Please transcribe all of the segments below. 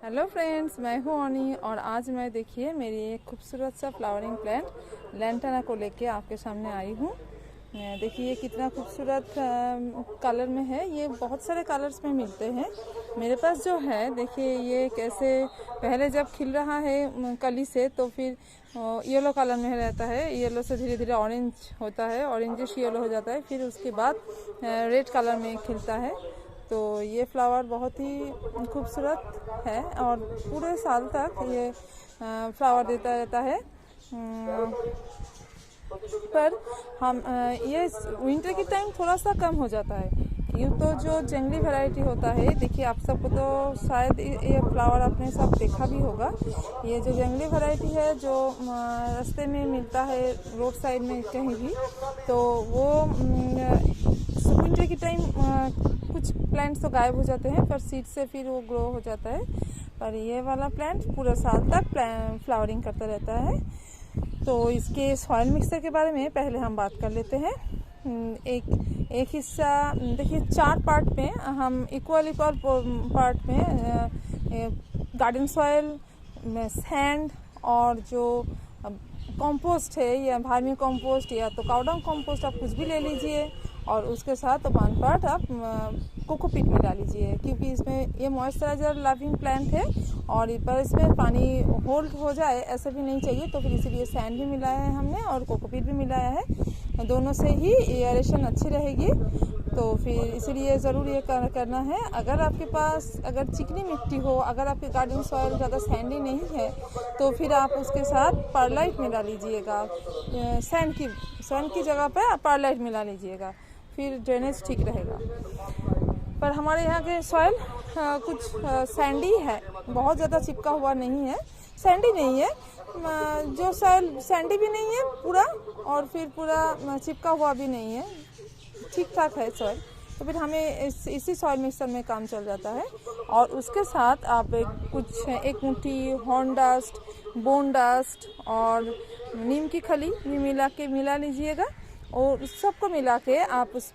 Hello friends, मैं हूँ अनी और आज मैं देखिए मेरी एक खूबसूरत सा फ्लावरिंग प्लांट लैंटाना को लेके आपके सामने आई हूँ। देखिए कितना खूबसूरत कलर में है। ये बहुत सारे कलर्स में मिलते हैं। मेरे पास जो है देखिए ये कैसे पहले जब खिल रहा है कली से तो फिर येलो कलर में रहता है। येलो से धीरे धीरे ऑरेंज होता है, ऑरेंजिश येलो हो जाता है, फिर उसके बाद रेड कलर में खिलता है। तो ये फ्लावर बहुत ही खूबसूरत है और पूरे साल तक ये फ्लावर देता रहता है। पर हम ये विंटर के टाइम थोड़ा सा कम हो जाता है। यूँ तो जो जंगली वैरायटी होता है, देखिए आप सबको तो शायद ये फ्लावर आपने सब देखा भी होगा। ये जो जंगली वैरायटी है जो रास्ते में मिलता है रोड साइड में कहीं भी, तो वो विंटर के टाइम कुछ प्लांट्स तो गायब हो जाते हैं पर सीड से फिर वो ग्रो हो जाता है। पर ये वाला प्लांट पूरा साल तक फ्लावरिंग करता रहता है। तो इसके सॉइल मिक्सचर के बारे में पहले हम बात कर लेते हैं। एक हिस्सा देखिए 4 पार्ट में हम इक्वल पार्ट में गार्डन सॉइल में सैंड और जो कंपोस्ट है या भार्मी कंपोस्ट या तो काउडंग कंपोस्ट आप कुछ भी ले लीजिए और उसके साथ 1 पार्ट आप कोकोपीट में डाल लीजिए, क्योंकि इसमें ये मॉइस्चराइजर लविंग प्लांट है और पर इसमें पानी होल्ड हो जाए ऐसा भी नहीं चाहिए। तो फिर इसीलिए सैंड भी मिलाया है हमने और कोकोपीट भी मिलाया है। दोनों से ही एयरेशन अच्छी रहेगी। तो फिर इसीलिए ज़रूर ये करना है। अगर आपके पास अगर चिकनी मिट्टी हो, अगर आपके गार्डन सॉइल ज़्यादा सैंडी नहीं है तो फिर आप उसके साथ परलाइट मिला लीजिएगा। सैंड की जगह पर आप परलाइट मिला लीजिएगा, फिर ड्रेनेज ठीक रहेगा। पर हमारे यहाँ के सॉइल कुछ सैंडी है, बहुत ज़्यादा चिपका हुआ नहीं है, सैंडी नहीं है। जो सॉइल सैंडी भी नहीं है पूरा और फिर पूरा चिपका हुआ भी नहीं है, ठीक ठाक है सॉइल। तो फिर हमें इसी सॉइल मिक्सचर में काम चल जाता है। और उसके साथ आप एक मुट्ठी हॉर्न डस्ट, बोन डस्ट और नीम की खली भी मिला लीजिएगा और उस सबको मिला के आप उस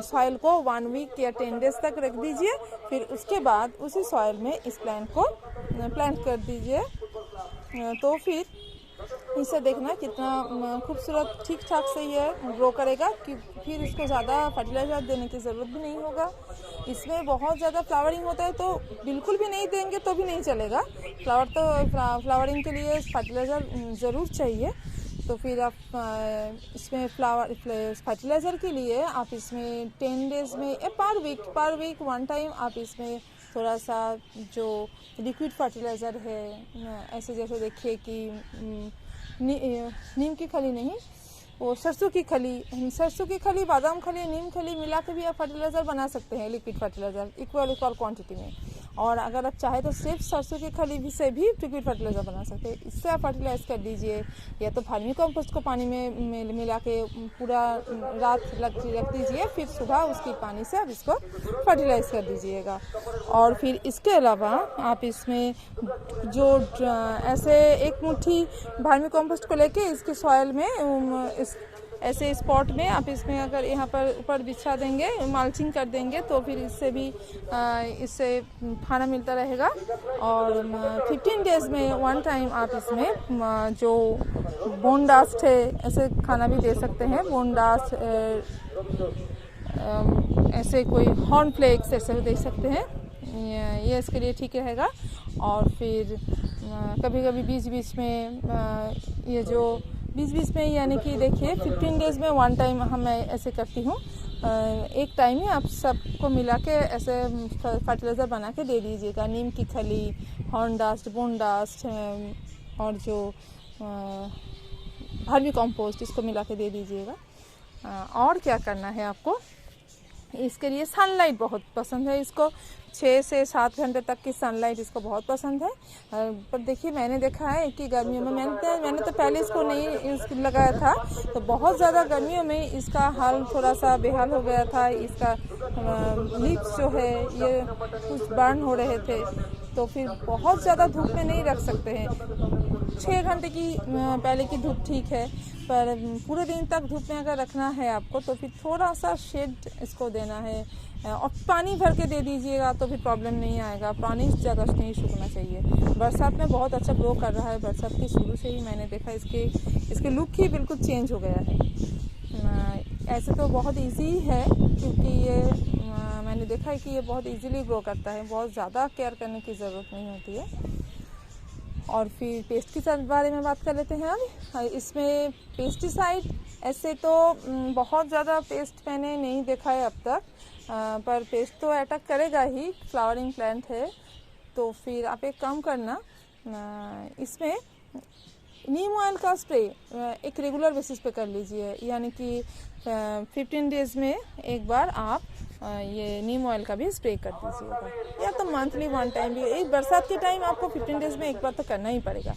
सॉइल को 1 वीक या 10 डेज तक रख दीजिए। फिर उसके बाद उसी सॉइल में इस प्लांट को प्लांट कर दीजिए। तो फिर इसे देखना कितना खूबसूरत ठीक ठाक से ये ग्रो करेगा कि फिर इसको ज़्यादा फर्टिलाइज़र देने की ज़रूरत भी नहीं होगा। इसमें बहुत ज़्यादा फ्लावरिंग होता है तो बिल्कुल भी नहीं देंगे तो भी नहीं चलेगा। फ्लावरिंग के लिए फर्टिलाइज़र ज़रूर चाहिए। तो फिर आप इसमें फर्टिलाइज़र के लिए आप इसमें 10 डेज में पर वीक 1 टाइम आप इसमें थोड़ा सा जो लिक्विड फर्टिलाइज़र है, ऐसे जैसे देखिए कि नीम की खली नहीं, वो सरसों की खली, बादाम खली, नीम खली मिला के भी आप फर्टिलाइज़र बना सकते हैं, लिक्विड फर्टिलाइज़र इक्वल क्वांटिटी में। और अगर आप चाहे तो सिर्फ सरसों की खली से भी लिक्विड फर्टिलाइज़र बना सकते हैं। इससे आप फर्टिलाइज़ कर दीजिए, या तो वर्मी कंपोस्ट को पानी में मिला के पूरा रात रख दीजिए, फिर सुबह उसकी पानी से आप इसको फर्टिलाइज़ कर दीजिएगा। और फिर इसके अलावा आप इसमें जो ऐसे एक मुट्ठी वर्मी कंपोस्ट को लेके इसके सॉइल में ऐसे स्पॉट में आप इसमें अगर यहाँ पर ऊपर बिछा देंगे, मल्चिंग कर देंगे तो फिर इससे खाना मिलता रहेगा। और 15 डेज में 1 टाइम आप इसमें जो बोन डस्ट है ऐसे खाना भी दे सकते हैं। बोन डस्ट ऐसे कोई हॉर्न फ्लेक्स ऐसे दे सकते हैं, ये इसके लिए ठीक रहेगा। और फिर कभी कभी बीच में ये जो बीच में यानी कि देखिए 15 डेज में 1 टाइम मैं ऐसे करती हूँ। एक टाइम ही आप सबको मिला के ऐसे फर्टिलाइज़र बना के दे दीजिएगा। नीम की खली, हॉर्न डस्ट, बोन डस्ट और जो वर्मी कंपोस्ट, इसको मिला के दे दीजिएगा। और क्या करना है आपको, इसके लिए सनलाइट बहुत पसंद है इसको। 6 से 7 घंटे तक की सनलाइट इसको बहुत पसंद है। पर देखिए मैंने देखा है कि गर्मियों में मैंने तो पहले इसको नहीं लगाया था, तो बहुत ज़्यादा गर्मियों में इसका हाल थोड़ा सा बेहाल हो गया था। इसका लीव्स जो है ये कुछ बर्न हो रहे थे। तो फिर बहुत ज़्यादा धूप में नहीं रख सकते हैं। 6 घंटे की पहले की धूप ठीक है, पर पूरे दिन तक धूप में अगर रखना है आपको तो फिर थोड़ा सा शेड इसको देना है, और पानी भर के दे दीजिएगा तो फिर प्रॉब्लम नहीं आएगा। पानी ज़्यादा नहीं सूखना चाहिए। बरसात में बहुत अच्छा ग्रो कर रहा है। बरसात के शुरू से ही मैंने देखा इसके लुक ही बिल्कुल चेंज हो गया है। ऐसे तो बहुत इजी है, क्योंकि ये मैंने देखा है कि ये बहुत इजीली ग्रो करता है, बहुत ज़्यादा केयर करने की ज़रूरत नहीं होती है। और फिर पेस्ट के बारे में बात कर लेते हैं अब। इसमें पेस्टिसाइड ऐसे तो बहुत ज़्यादा पेस्ट मैंने नहीं देखा है अब तक, पर पेस्ट तो अटैक करेगा ही, फ्लावरिंग प्लांट है। तो फिर आप एक काम करना, इसमें नीम ऑयल का स्प्रे एक रेगुलर बेसिस पे कर लीजिए, यानी कि 15 डेज़ में एक बार आप ये नीम ऑयल का भी स्प्रे कर दीजिएगा, या तो मंथली 1 टाइम भी। एक बरसात के टाइम आपको 15 डेज़ में एक बार तो करना ही पड़ेगा।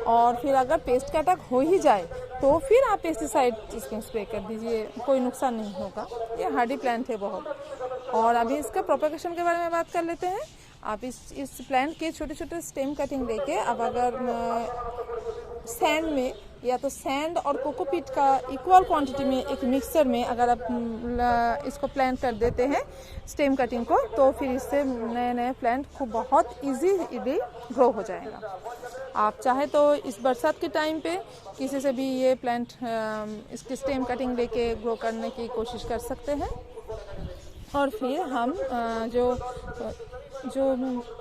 और फिर अगर पेस्ट का अटैक हो ही जाए तो फिर आप पेस्टिसाइड इसमें स्प्रे कर दीजिए, कोई नुकसान नहीं होगा। ये हार्डी प्लांट है बहुत। और अभी इसका प्रोपगेशन के बारे में बात कर लेते हैं। आप इस प्लांट के छोटे छोटे स्टेम कटिंग लेके, अब अगर सैंड में, या तो सैंड और कोकोपीट का इक्वल क्वांटिटी में एक मिक्सर में अगर आप इसको प्लांट कर देते हैं स्टेम कटिंग को, तो फिर इससे नए नए प्लांट खूब बहुत इजीली ग्रो हो जाएगा। आप चाहे तो इस बरसात के टाइम पे किसी से भी ये प्लांट इसकी स्टेम कटिंग लेके ग्रो करने की कोशिश कर सकते हैं। और फिर हम जो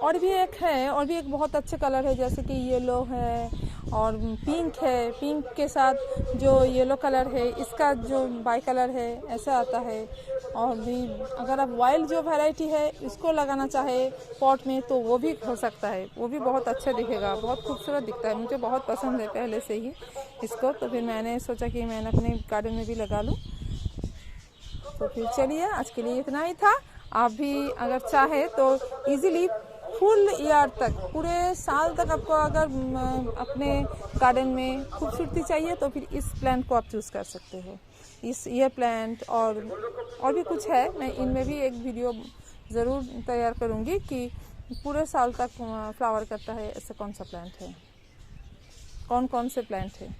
और भी एक बहुत अच्छे कलर है, जैसे कि येलो है और पिंक है। पिंक के साथ जो येलो कलर है, इसका जो बाई कलर है ऐसा आता है। और भी अगर आप वाइल्ड जो वैरायटी है इसको लगाना चाहे पॉट में तो वो भी हो सकता है, वो भी बहुत अच्छा दिखेगा, बहुत खूबसूरत दिखता है। मुझे बहुत पसंद है पहले से ही इसको, तो फिर मैंने सोचा कि मैंने अपने गार्डन में भी लगा लूँ। तो फिर चलिए, आज के लिए इतना ही था। आप भी अगर चाहे तो इजीली फुल ईयर तक, पूरे साल तक आपको अगर अपने गार्डन में खूबसूरती चाहिए तो फिर इस प्लांट को आप चूज़ कर सकते हो। ये प्लांट और भी कुछ है, मैं इनमें भी एक वीडियो ज़रूर तैयार करूँगी कि पूरे साल तक फ्लावर करता है ऐसा कौन सा प्लांट है, कौन से प्लांट है।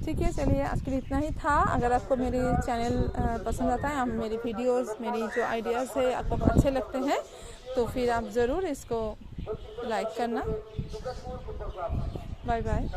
ठीक है, चलिए आज के लिए इतना ही था। अगर आपको मेरे चैनल पसंद आता है, मेरी वीडियोस, मेरी जो आइडियाज़ है आपको अच्छे लगते हैं, तो फिर आप ज़रूर इसको लाइक करना। Bye bye.